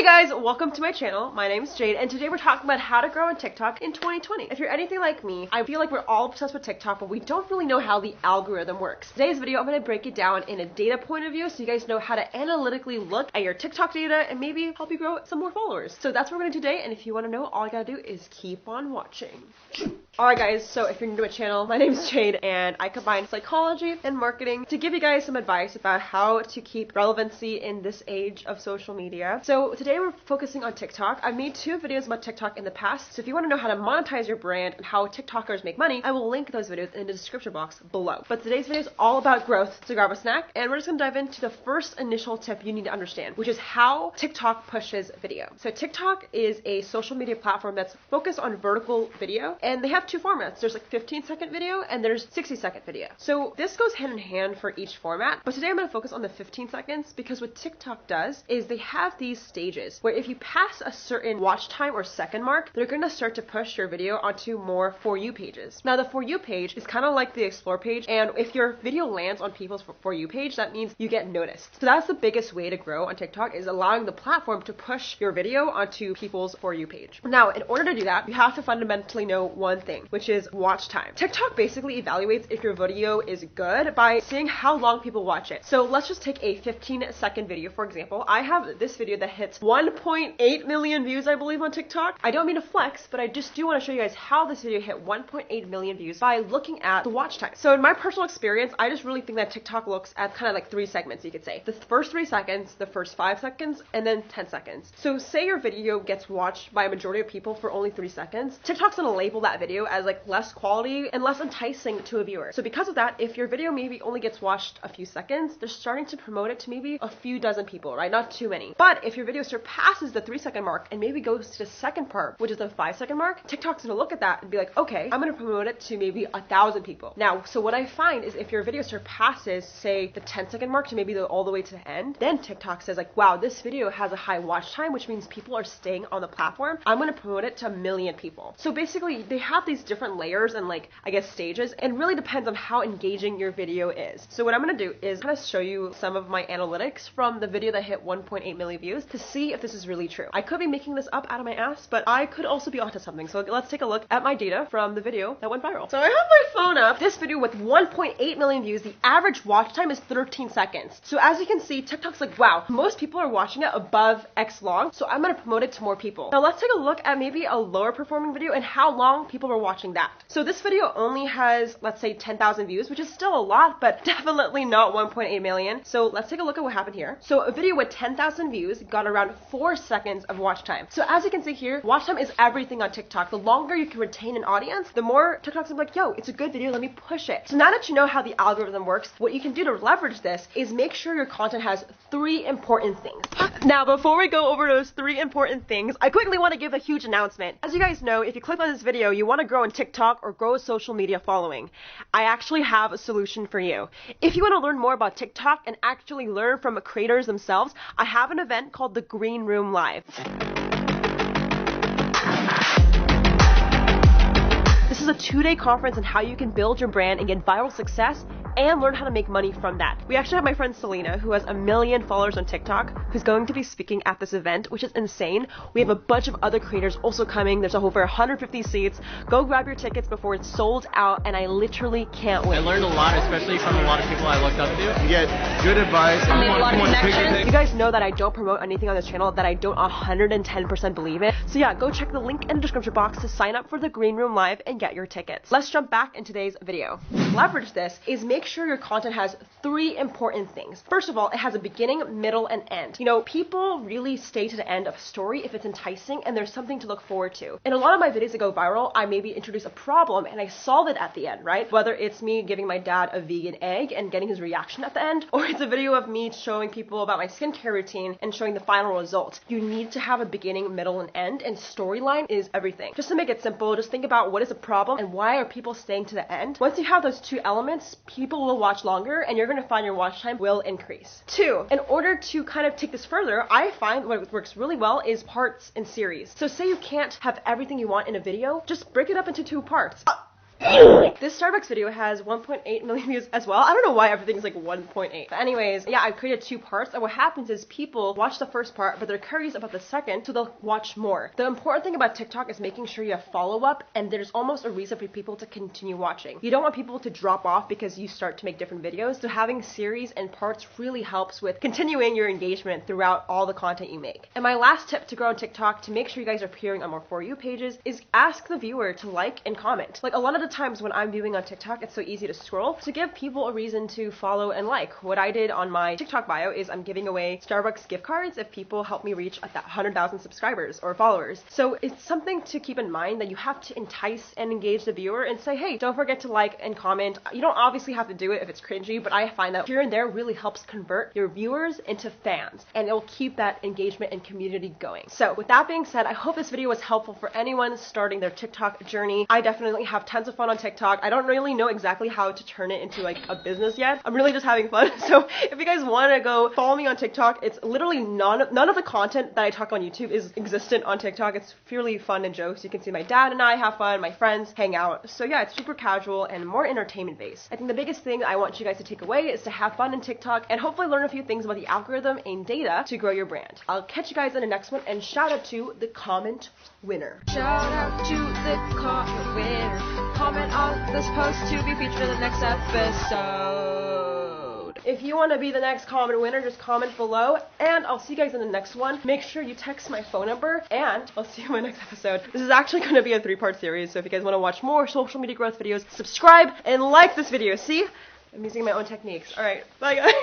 Hey guys, welcome to my channel. My name is Jade and today we're talking about how to grow on TikTok in 2020. If you're anything like me, I feel like we're all obsessed with TikTok, but we don't really know how the algorithm works. Today's video, I'm going to break it down in a data point of view so you guys know how to analytically look at your TikTok data and maybe help you grow some more followers. So that's what we're going to do today, and if you want to know, all you gotta do is keep on watching. Alright guys, so if you're new to my channel, my name is Jade and I combine psychology and marketing to give you guys some advice about how to keep relevancy in this age of social media. So today we're focusing on TikTok. I've made 2 videos about TikTok in the past, so if you want to know how to monetize your brand and how TikTokers make money, I will link those videos in the description box below. But today's video is all about growth, so grab a snack and we're just going to dive into the first initial tip you need to understand, which is how TikTok pushes video. So TikTok is a social media platform that's focused on vertical video, and they have 2 formats. There's like 15-second video and there's 60-second video. So this goes hand in hand for each format, but today I'm going to focus on the 15 seconds because what TikTok does is they have these stages where if you pass a certain watch time or second mark, they're going to start to push your video onto more For You pages. Now the For You page is kind of like the Explore page, and if your video lands on people's For You page, that means you get noticed. So that's the biggest way to grow on TikTok, is allowing the platform to push your video onto people's For You page. Now in order to do that, you have to fundamentally know one thing, which is watch time. TikTok basically evaluates if your video is good by seeing how long people watch it. So let's just take a 15-second video, for example. I have this video that hits 1.8 million views, I believe, on TikTok. I don't mean to flex, but I just do want to show you guys how this video hit 1.8 million views by looking at the watch time. So in my personal experience, I just really think that TikTok looks at kind of like 3 segments, you could say. The first 3 seconds, the first 5 seconds, and then 10 seconds. So say your video gets watched by a majority of people for only 3 seconds, TikTok's gonna label that video as like less quality and less enticing to a viewer. So because of that, if your video maybe only gets watched a few seconds, they're starting to promote it to maybe a few dozen people, right? Not too many. But if your video surpasses the 3-second mark and maybe goes to the second part, which is the 5-second mark, TikTok's gonna look at that and be like, okay, I'm gonna promote it to maybe 1,000 people. Now, so what I find is if your video surpasses, say, the 10-second mark to maybe all the way to the end, then TikTok says like, wow, this video has a high watch time, which means people are staying on the platform. I'm gonna promote it to 1 million people. So basically, they have these different layers and like, I guess, stages, and really depends on how engaging your video is. So what I'm gonna do is kind of show you some of my analytics from the video that hit 1.8 million views to see if this is really true. I could be making this up out of my ass, but I could also be onto something. So let's take a look at my data from the video that went viral. So I have my phone up. This video with 1.8 million views, the average watch time is 13 seconds. So as you can see, TikTok's like, wow, most people are watching it above X long, so I'm gonna promote it to more people. Now let's take a look at maybe a lower performing video and how long people were watching that. So this video only has, let's say, 10,000 views, which is still a lot, but definitely not 1.8 million. So let's take a look at what happened here. So a video with 10,000 views got around 4 seconds of watch time. So as you can see here, watch time is everything on TikTok. The longer you can retain an audience, the more TikTok's gonna be like, yo, it's a good video, let me push it. So now that you know how the algorithm works, what you can do to leverage this is make sure your content has 3 important things. Now, before we go over those 3 important things, I quickly want to give a huge announcement. As you guys know, if you click on this video, you want to grow on TikTok or grow a social media following, I actually have a solution for you. If you want to learn more about TikTok and actually learn from creators themselves, I have an event called the Green Room Live. This is a 2-day conference on how you can build your brand and get viral success and learn how to make money from that. We actually have my friend Selena, who has 1 million followers on TikTok, who's going to be speaking at this event, which is insane. We have a bunch of other creators also coming. There's over 150 seats. Go grab your tickets before it's sold out, and I literally can't wait. I learned a lot, especially from a lot of people I looked up to. You get good advice. I made a lot of connections. You guys know that I don't promote anything on this channel that I don't 110% believe in. So yeah, go check the link in the description box to sign up for the Green Room Live and get your tickets. Let's jump back in today's video. Leverage this is make sure your content has 3 important things. First of all, it has a beginning, middle, and end. You know, people really stay to the end of a story if it's enticing and there's something to look forward to. In a lot of my videos that go viral, I maybe introduce a problem and I solve it at the end, right? Whether it's me giving my dad a vegan egg and getting his reaction at the end, or it's a video of me showing people about my skincare routine and showing the final result. You need to have a beginning, middle, and end, and storyline is everything. Just to make it simple, just think about what is a problem and why are people staying to the end. Once you have those 2 elements, people will watch longer and you're going to find your watch time will increase. 2, in order to kind of take this further, I find what works really well is parts and series. So say you can't have everything you want in a video, just break it up into 2 parts. This Starbucks video has 1.8 million views as well. I don't know why everything's like 1.8. But anyways, yeah, I created 2 parts, and what happens is people watch the first part, but they're curious about the second, so they'll watch more. The important thing about TikTok is making sure you have follow-up, and there's almost a reason for people to continue watching. You don't want people to drop off because you start to make different videos, so having series and parts really helps with continuing your engagement throughout all the content you make. And my last tip to grow on TikTok to make sure you guys are appearing on more For You pages is ask the viewer to like and comment. Like a lot of the times when I'm viewing on TikTok, it's so easy to scroll. To give people a reason to follow and like, what I did on my TikTok bio is I'm giving away Starbucks gift cards if people help me reach 100,000 subscribers or followers. So it's something to keep in mind that you have to entice and engage the viewer and say, hey, don't forget to like and comment. You don't obviously have to do it if it's cringy, but I find that here and there really helps convert your viewers into fans, and it will keep that engagement and community going. So with that being said, I hope this video was helpful for anyone starting their TikTok journey. I definitely have tons of fun on TikTok. I don't really know exactly how to turn it into like a business yet. I'm really just having fun. So if you guys want to go follow me on TikTok, it's literally none of the content that I talk on YouTube is existent on TikTok. It's purely fun and jokes. You can see my dad and I have fun, my friends hang out. So yeah, it's super casual and more entertainment based. I think the biggest thing I want you guys to take away is to have fun in TikTok and hopefully learn a few things about the algorithm and data to grow your brand. I'll catch you guys in the next one, and shout out to the comment winner. Shout out to the comment winner. Comment on this post to be featured in the next episode. If you want to be the next comment winner, just comment below, and I'll see you guys in the next one. Make sure you text my phone number, and I'll see you in my next episode. This is actually going to be a 3-part series, so if you guys want to watch more social media growth videos, subscribe and like this video. See? I'm using my own techniques. Alright, bye guys.